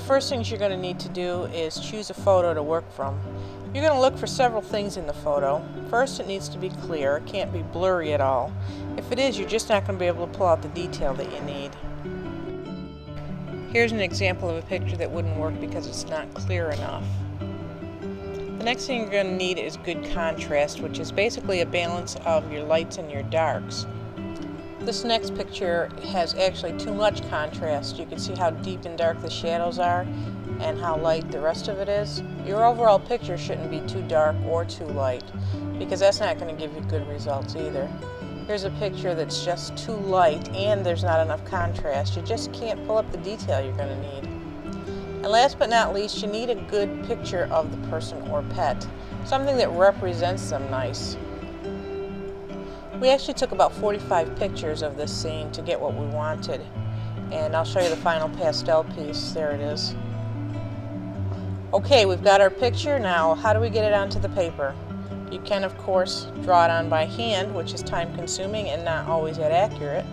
first things you're going to need to do is choose a photo to work from. You're going to look for several things in the photo. First, it needs to be clear. It can't be blurry at all. If it is, you're just not going to be able to pull out the detail that you need. Here's an example of a picture that wouldn't work because it's not clear enough. The next thing you're going to need is good contrast, which is basically a balance of your lights and your darks. This next picture has actually too much contrast. You can see how deep and dark the shadows are and how light the rest of it is. Your overall picture shouldn't be too dark or too light, because that's not going to give you good results either. Here's a picture that's just too light and there's not enough contrast. You just can't pull up the detail you're going to need. And last but not least, you need a good picture of the person or pet, something that represents them nice. We actually took about 45 pictures of this scene to get what we wanted, and I'll show you the final pastel piece. There it is. Okay, we've got our picture. Now, how do we get it onto the paper? You can, of course, draw it on by hand, which is time-consuming and not always that accurate.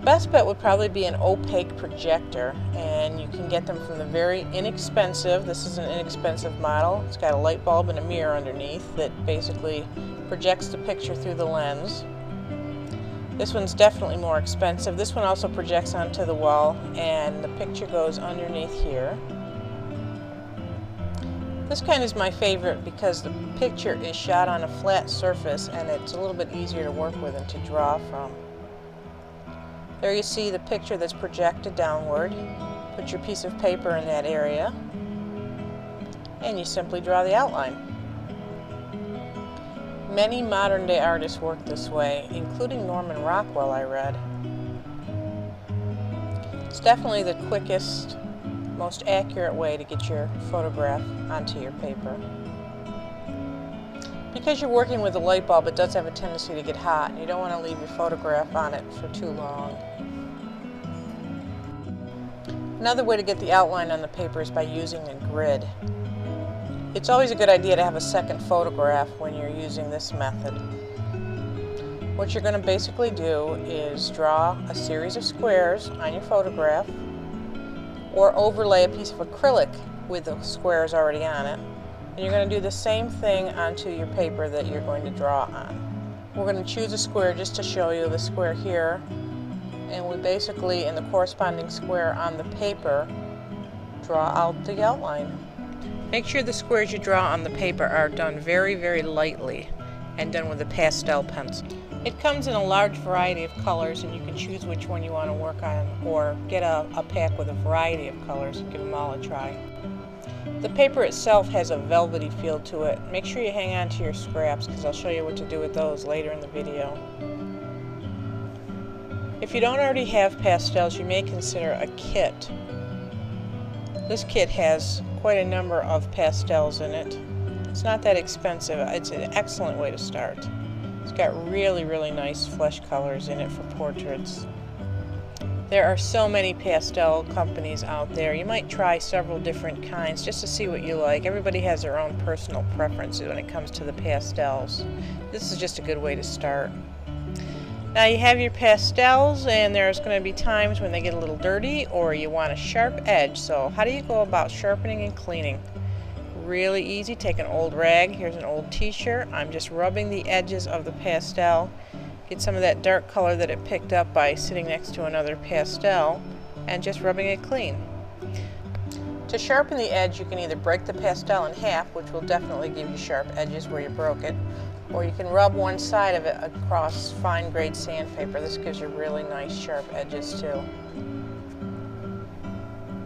Best bet would probably be an opaque projector, and you can get them from the very inexpensive, this is an inexpensive model. It's got a light bulb and a mirror underneath that basically projects the picture through the lens. This one's definitely more expensive. This one also projects onto the wall, and the picture goes underneath here. This kind is my favorite because the picture is shot on a flat surface and it's a little bit easier to work with and to draw from. There you see the picture that's projected downward. Put your piece of paper in that area and you simply draw the outline. Many modern day artists work this way, including Norman Rockwell, I read. It's definitely the quickest, most accurate way to get your photograph onto your paper. Because you're working with a light bulb, it does have a tendency to get hot, and you don't want to leave your photograph on it for too long. Another way to get the outline on the paper is by using a grid. It's always a good idea to have a second photograph when you're using this method. What you're going to basically do is draw a series of squares on your photograph, or overlay a piece of acrylic with the squares already on it. And you're going to do the same thing onto your paper that you're going to draw on. We're going to choose a square just to show you the square here, and we basically, in the corresponding square on the paper, draw out the outline. Make sure the squares you draw on the paper are done very, very lightly and done with a pastel pencil. It comes in a large variety of colors, and you can choose which one you want to work on, or get a pack with a variety of colors and give them all a try. The paper itself has a velvety feel to it. Make sure you hang on to your scraps, because I'll show you what to do with those later in the video. If you don't already have pastels, you may consider a kit. This kit has quite a number of pastels in it. It's not that expensive. It's an excellent way to start. It's got really, really nice flesh colors in it for portraits. There are so many pastel companies out there. You might try several different kinds just to see what you like. Everybody has their own personal preferences when it comes to the pastels. This is just a good way to start. Now you have your pastels, and there's going to be times when they get a little dirty or you want a sharp edge. So how do you go about sharpening and cleaning? Really easy. Take an old rag. Here's an old t-shirt. I'm just rubbing the edges of the pastel. Get some of that dark color that it picked up by sitting next to another pastel and just rubbing it clean. To sharpen the edge, you can either break the pastel in half, which will definitely give you sharp edges where you broke it, or you can rub one side of it across fine grade sandpaper. This gives you really nice sharp edges too.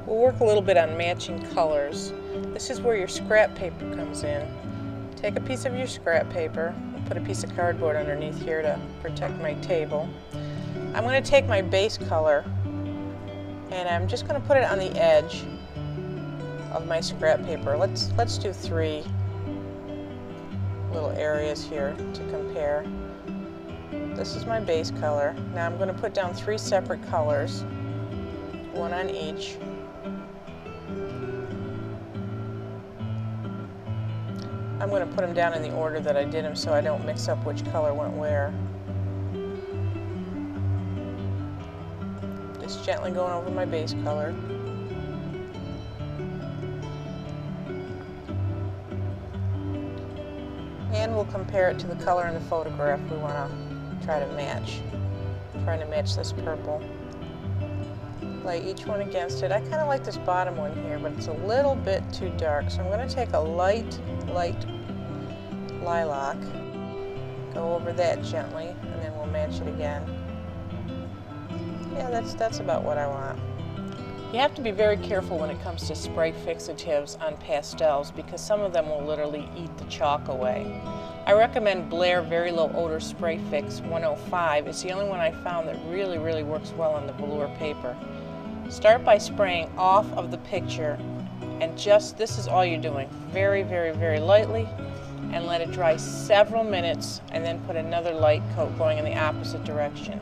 We'll work a little bit on matching colors. This is where your scrap paper comes in. Take a piece of your scrap paper, I'll put a piece of cardboard underneath here to protect my table. I'm going to take my base color and I'm just going to put it on the edge of my scrap paper. Let's do 3 little areas here to compare. This is my base color. Now I'm going to put down 3 separate colors, one on each. I'm going to put them down in the order that I did them so I don't mix up which color went where. Just gently going over my base color. And we'll compare it to the color in the photograph we want to try to match. Trying to match this purple. Lay each one against it. I kind of like this bottom one here, but it's a little bit too dark. So I'm going to take a light lilac, go over that gently, and then we'll match it again. Yeah, that's about what I want. You have to be very careful when it comes to spray fixatives on pastels because some of them will literally eat the chalk away. I recommend BLAIR Very Low Odor Spray Fix 105. It's the only one I found that really works well on the velour paper. Start by spraying off of the picture, and this is all you're doing. Very lightly, and let it dry several minutes, and then put another light coat going in the opposite direction.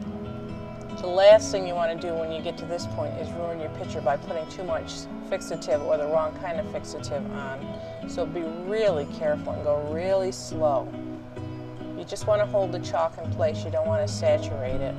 The last thing you want to do when you get to this point is ruin your picture by putting too much fixative or the wrong kind of fixative on. So be really careful and go really slow. You just want to hold the chalk in place. You don't want to saturate it.